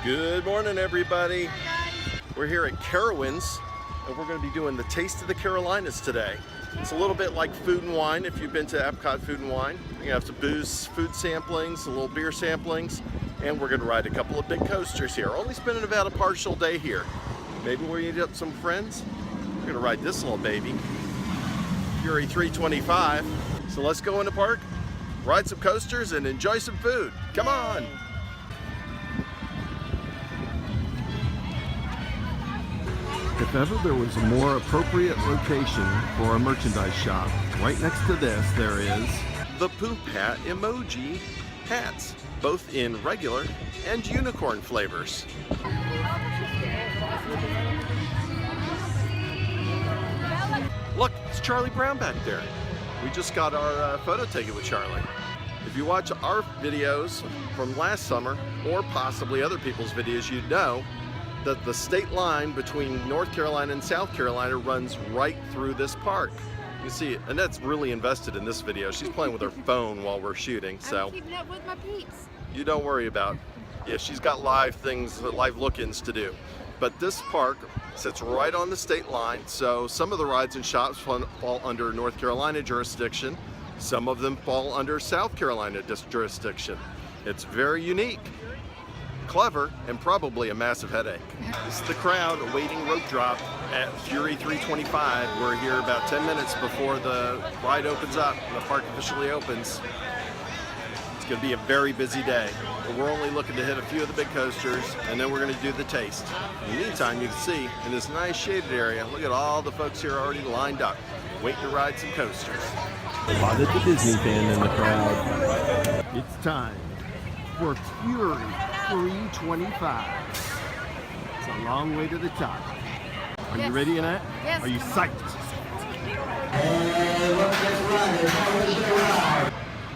Good morning, everybody. We're here at Carowinds, and we're going to be doing the Taste of the Carolinas today. It's a little bit like Food and Wine if you've been to Epcot Food and Wine. You have some booze, food samplings, a little beer samplings, and we're going to ride a couple of big coasters here. Only spending about a partial day here. Maybe we'll meet up some friends. We're going to ride this little baby, Fury 325. So let's go in the park, ride some coasters, and enjoy some food. Come on! If ever there was a more appropriate location for a merchandise shop, right next to this there is the Poop Hat emoji hats, both in regular and unicorn flavors. Look, it's Charlie Brown back there. We just got our photo taken with Charlie. If you watch our videos from last summer, or possibly other people's videos, you'd know that the state line between North Carolina and South Carolina runs right through this park. You see, Annette's really invested in this video. She's playing with her phone while we're shooting, so I'm keeping up with my peeps. You don't worry about. Yeah, she's got live things, live look-ins to do. But this park sits right on the state line, so some of the rides and shops fall under North Carolina jurisdiction. Some of them fall under South Carolina jurisdiction. It's very unique, clever, and probably a massive headache. This is the crowd awaiting rope drop at Fury 325. We're here about 10 minutes before the ride opens up and the park officially opens. It's going to be a very busy day, but we're only looking to hit a few of the big coasters, and then we're going to do the taste. In the meantime, you can see in this nice shaded area, look at all the folks here already lined up, waiting to ride some coasters. Spotted the Disney fan in the crowd. It's time for Fury 325. It's a long way to the top. Are you ready, Annette? Yes. Are you psyched?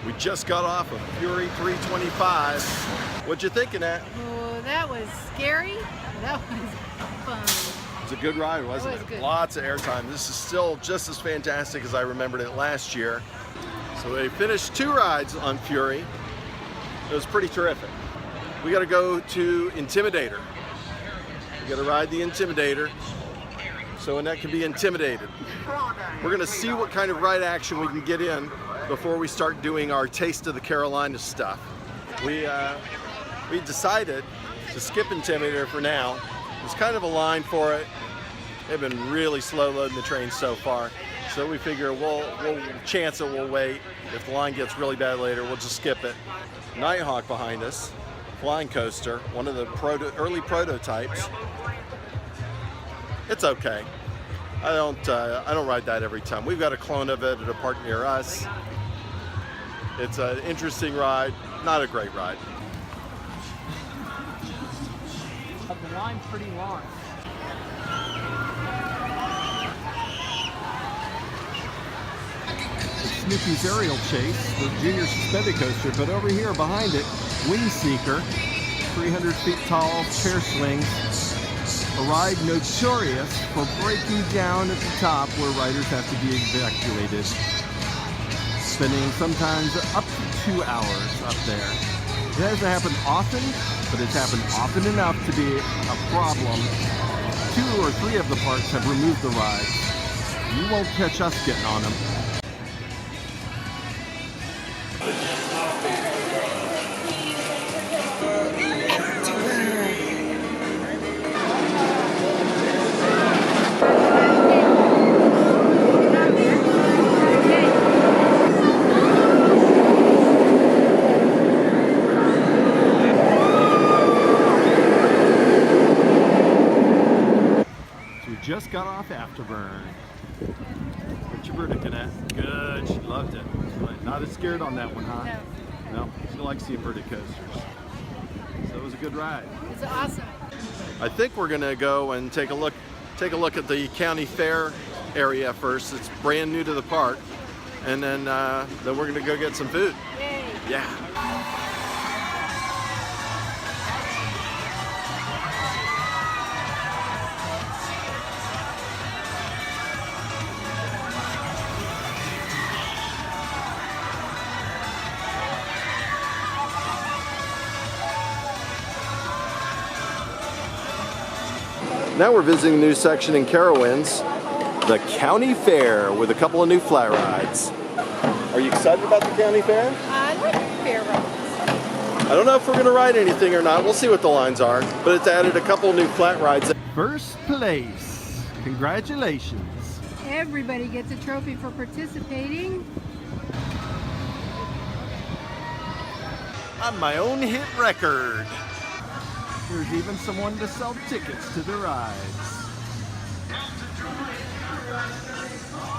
We just got off of Fury 325. What'd you think, Annette? Oh, that was scary. That was fun. It was a good ride, wasn't it? Good. Lots of airtime. This is still just as fantastic as I remembered it last year. So they finished 2 rides on Fury. It was pretty terrific. We got to go to Intimidator. We got to ride the Intimidator so Annette can be intimidated. We're going to see what kind of ride action we can get in before we start doing our Taste of the Carolinas stuff. We decided to skip Intimidator for now. There's kind of a line for it. They've been really slow loading the train so far. So we figure we'll chance it, we'll wait. If the line gets really bad later, we'll just skip it. Nighthawk behind us, flying coaster, one of the early prototypes. It's okay. I don't ride that every time. We've got a clone of it at a park near us. It's an interesting ride, not a great ride. The line's pretty long. Snoopy's Aerial Chase, the junior suspended coaster, but over here behind it, Wind Seeker, 300 feet tall, chair swings, a ride notorious for breaking down at the top where riders have to be evacuated, spending sometimes up to 2 hours up there. It hasn't happened often, but it's happened often enough to be a problem. 2 or 3 of the parks have removed the rides. You won't catch us getting on them. Just got off Afterburn. What's your verdict, Annette? Good. She loved it. Not as scared on that one, huh? No. No. She likes the inverted coasters. So it was a good ride. It's awesome. I think we're gonna go and take a look at the county fair area first. It's brand new to the park, and then we're gonna go get some food. Yay. Yeah. Now we're visiting a new section in Carowinds, the County Fair, with a couple of new flat rides. Are you excited about the County Fair? I like fair rides. I don't know if we're going to ride anything or not. We'll see what the lines are. But it's added a couple new flat rides. First place. Congratulations. Everybody gets a trophy for participating. On my own hit record. There's even someone to sell tickets to the rides.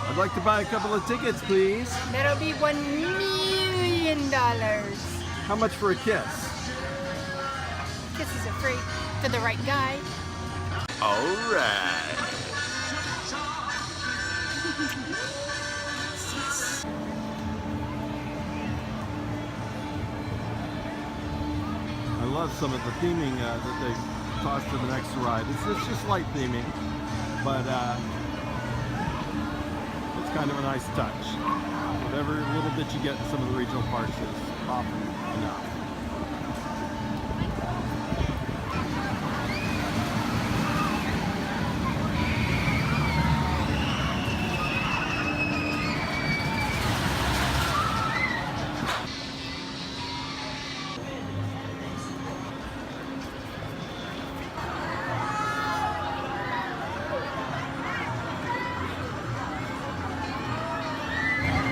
I'd like to buy a couple of tickets, please. That'll be $1 million. How much for a kiss? Kisses are free for the right guy. All right. I love some of the theming that they tossed to the next ride. It's just light theming, but it's kind of a nice touch. Whatever little bit you get in some of the regional parks is often enough.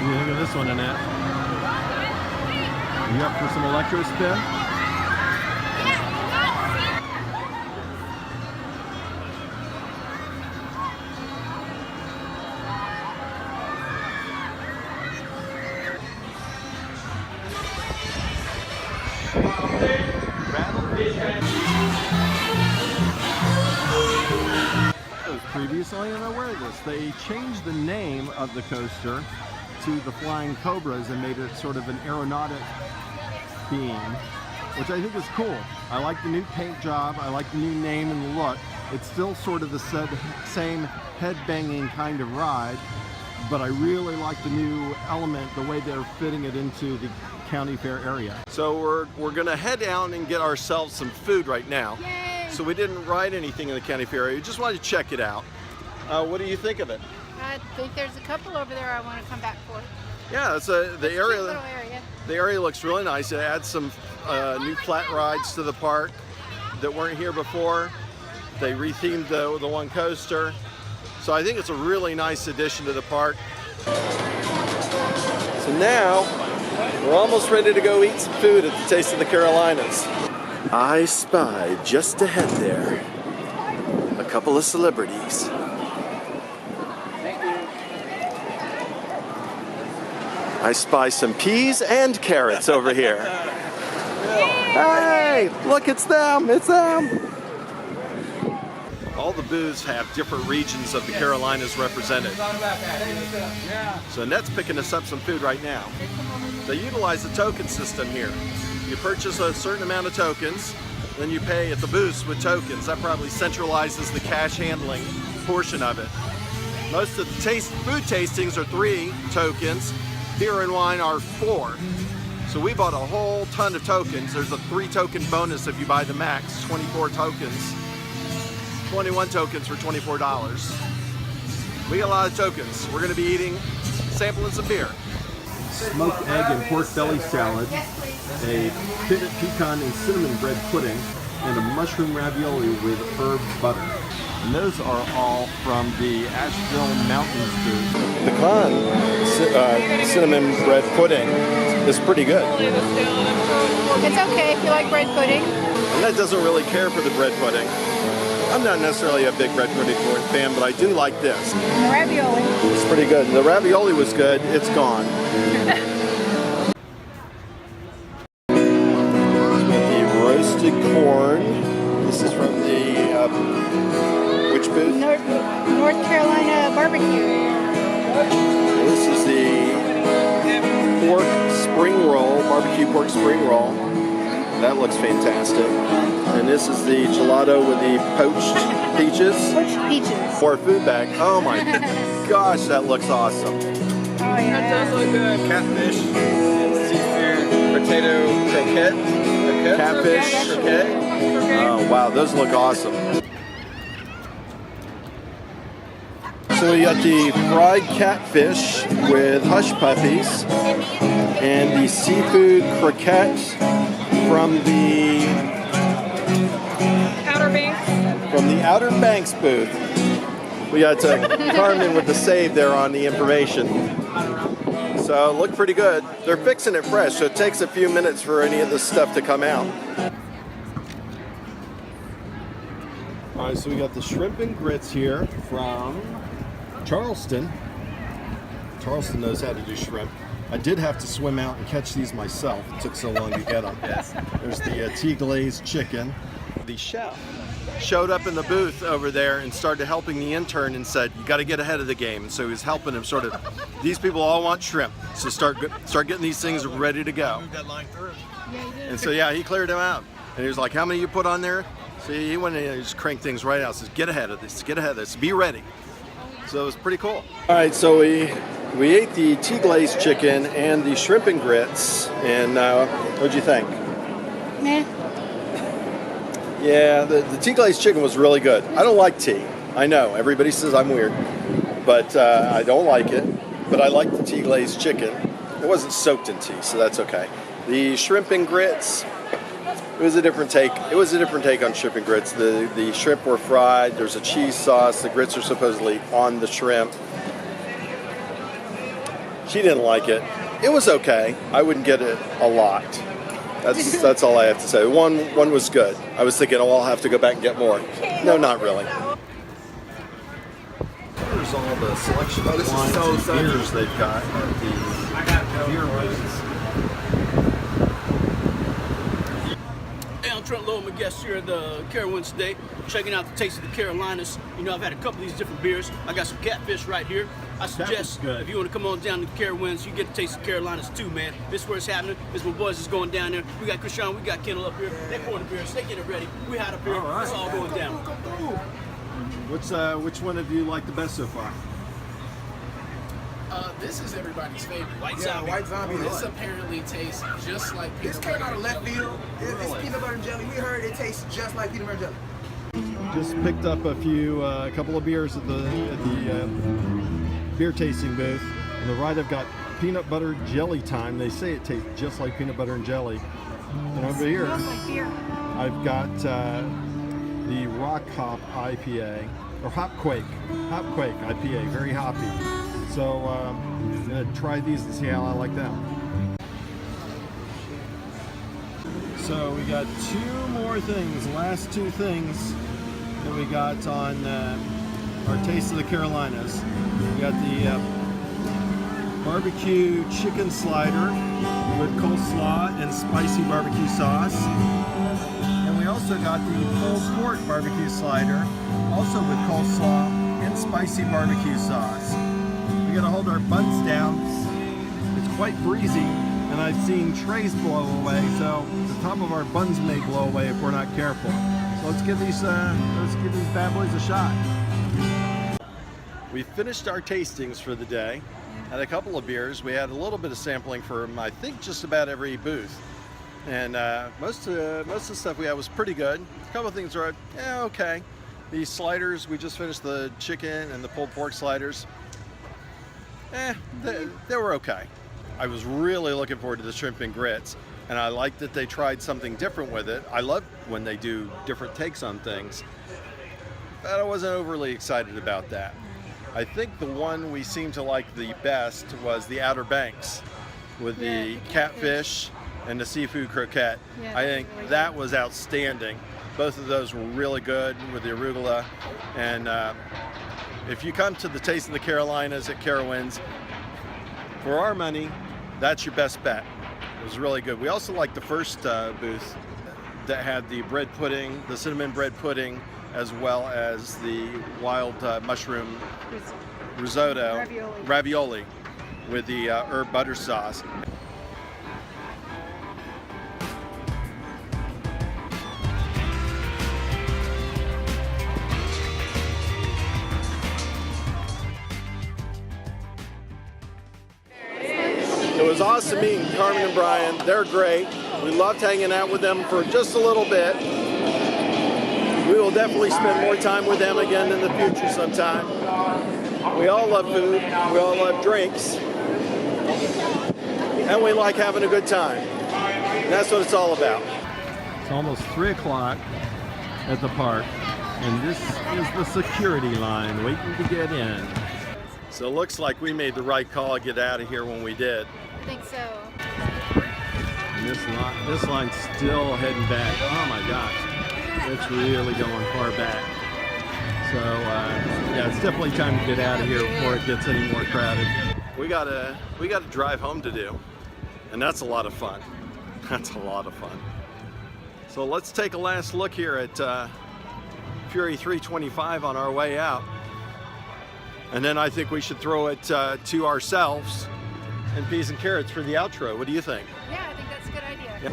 Look at this one, Annette. You up for some electro spin? Previously, I'm aware of this. They changed the name of the coaster to the Flying Cobras and made it sort of an aeronautic theme, which I think is cool. I like the new paint job. I like the new name and the look. It's still sort of the same head-banging kind of ride, but I really like the new element, the way they're fitting it into the county fair area. So we're gonna head down and get ourselves some food right now. Yay! So we didn't ride anything in the county fair area. We just wanted to check it out. What do you think of it? I think there's a couple over there I want to come back for. Yeah, it's Cute the area. little area. The area looks really nice. It adds some new flat rides to the park that weren't here before. They rethemed the one coaster. So I think it's a really nice addition to the park. So now we're almost ready to go eat some food at the Taste of the Carolinas. I spied just ahead there a couple of celebrities. I spy some peas and carrots over here. Hey, look, it's them, it's them. All the booths have different regions of the Carolinas represented. So Annette's picking us up some food right now. They utilize the token system here. You purchase a certain amount of tokens, then you pay at the booths with tokens. That probably centralizes the cash handling portion of it. Most of the food tastings are 3 tokens. Beer and wine are 4. So we bought a whole ton of tokens. There's a 3 token bonus if you buy the max, 24 tokens. 21 tokens for $24. We got a lot of tokens. We're gonna be eating, sampling some beer. Smoked egg and pork belly salad, a pitted pecan and cinnamon bread pudding, and a mushroom ravioli with herb butter. And those are all from the Asheville Mountains booth. Pecan cinnamon bread pudding is pretty good. It's okay if you like bread pudding. And that doesn't really care for the bread pudding. I'm not necessarily a big bread pudding fan, but I do like this. And the ravioli. It's pretty good. The ravioli was good. It's gone. The roasted corn. This is from the which booth? North Carolina barbecue. This is the pork spring roll, barbecue pork spring roll. That looks fantastic. And this is the gelato with the poached peaches. Poached peaches. Or food bag. Oh my gosh, that looks awesome. Oh yeah. That does look good. Catfish, seafood, potato croquette. Catfish, croquette. Oh wow, those look awesome. So we got the fried catfish with hush puppies and the seafood croquette from the Outer Banks booth. We got Carmen with the save there on the information. So it looked pretty good. They're fixing it fresh, so it takes a few minutes for any of this stuff to come out. All right, so we got the shrimp and grits here from Charleston. Charleston knows how to do shrimp. I did have to swim out and catch these myself. It took so long to get them. Yes. There's the tea glazed chicken. The chef showed up in the booth over there and started helping the intern and said, "You got to get ahead of the game." And so he was helping him sort of. These people all want shrimp, so start getting these things ready to go. Move that line through. And so yeah, he cleared them out. And he was like, "How many you put on there?" So he went in and just cranked things right out. Says, "Get ahead of this. Get ahead of this. Be ready." So it was pretty cool. All right, so we ate the tea glazed chicken and the shrimp and grits. And what'd you think? Meh. Yeah, the tea glazed chicken was really good. I don't like tea. I know, everybody says I'm weird, but I don't like it. But I like the tea glazed chicken. It wasn't soaked in tea, so that's okay. The shrimp and grits, it was a different take. It was a different take on shrimp and grits. The shrimp were fried. There's a cheese sauce. The grits are supposedly on the shrimp. She didn't like it. It was okay. I wouldn't get it a lot. That's all I have to say. One was good. I was thinking, oh, I'll have to go back and get more. No, not really. Here's all the selection of wines and beers they've got at the beer booths. Hey, I'm Trent Lowe, my guest here at the Carowinds today, checking out the Taste of the Carolinas. You know, I've had a couple of these different beers. I got some catfish right here. I suggest if you want to come on down to the Carowinds, you get to Taste of the Carolinas too, man. This is where it's happening. This is my boys is going down there. We got Krishan, we got Kendall up here. They pouring the beers, they getting it ready. We hot up here. All right. It's all going down. Which one have you liked the best so far? This is everybody's favorite. White Zombie. White Zombie. This apparently tastes just like peanut This butter. came out of left field. It's peanut butter and jelly. We heard it tastes just like peanut butter and jelly. Just picked up a couple of beers at the beer tasting booth. On the right, I've got peanut butter jelly time. They say it tastes just like peanut butter and jelly. And over here, I've got the Rock Hop IPA, or Hopquake IPA, very hoppy. So I'm gonna try these and see how I like them. So we got two more things, last two things that we got on our Taste of the Carolinas. We got the barbecue chicken slider with coleslaw and spicy barbecue sauce. And we also got the pulled pork barbecue slider, also with coleslaw and spicy barbecue sauce. We gotta hold our buns down. It's quite breezy, and I've seen trays blow away, so the top of our buns may blow away if we're not careful. So let's give these bad boys a shot. We finished our tastings for the day. Had a couple of beers. We had a little bit of sampling from, I think, just about every booth. And most of the stuff we had was pretty good. A couple of things were, okay. The sliders, we just finished the chicken and the pulled pork sliders. They were okay. I was really looking forward to the shrimp and grits, and I liked that they tried something different with it. I love when they do different takes on things, but I wasn't overly excited about that. I think the one we seemed to like the best was the Outer Banks with the catfish and the seafood croquette. Yeah, I think really that was outstanding. Both of those were really good with the arugula. And if you come to the Taste of the Carolinas at Carowinds, for our money, that's your best bet. It was really good. We also liked the first booth that had the bread pudding, the cinnamon bread pudding, as well as the wild mushroom risotto, ravioli with the herb butter sauce. It was awesome meeting Carmen and Brian. They're great. We loved hanging out with them for just a little bit. We will definitely spend more time with them again in the future sometime. We all love food, we all love drinks, and we like having a good time. And that's what it's all about. It's almost 3 o'clock at the park, and this is the security line waiting to get in. So it looks like we made the right call to get out of here when we did. I think so. And this line's still heading back. Oh my gosh, it's really going far back. So yeah, it's definitely time to get out of here before it gets any more crowded. We got a drive home to do, and that's a lot of fun. That's a lot of fun. So let's take a last look here at Fury 325 on our way out. And then I think we should throw it to ourselves and peas and carrots for the outro. What do you think? Yeah, I think that's a good idea. Yep.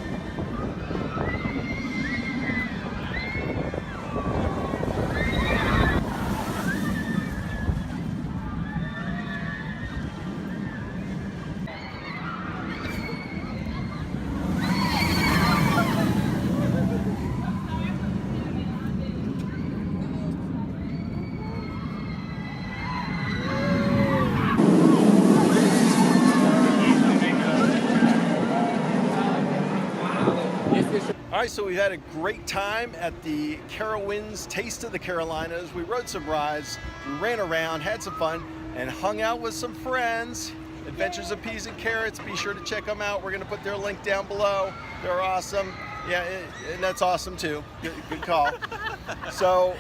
All right, so we had a great time at the Carowinds Taste of the Carolinas. We rode some rides, we ran around, had some fun, and hung out with some friends. Adventures of Peas and Carrots, be sure to check them out. We're gonna put their link down below. They're awesome. Yeah, and that's awesome too. Good call. So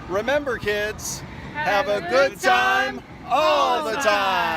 remember, kids, have a good time all the time.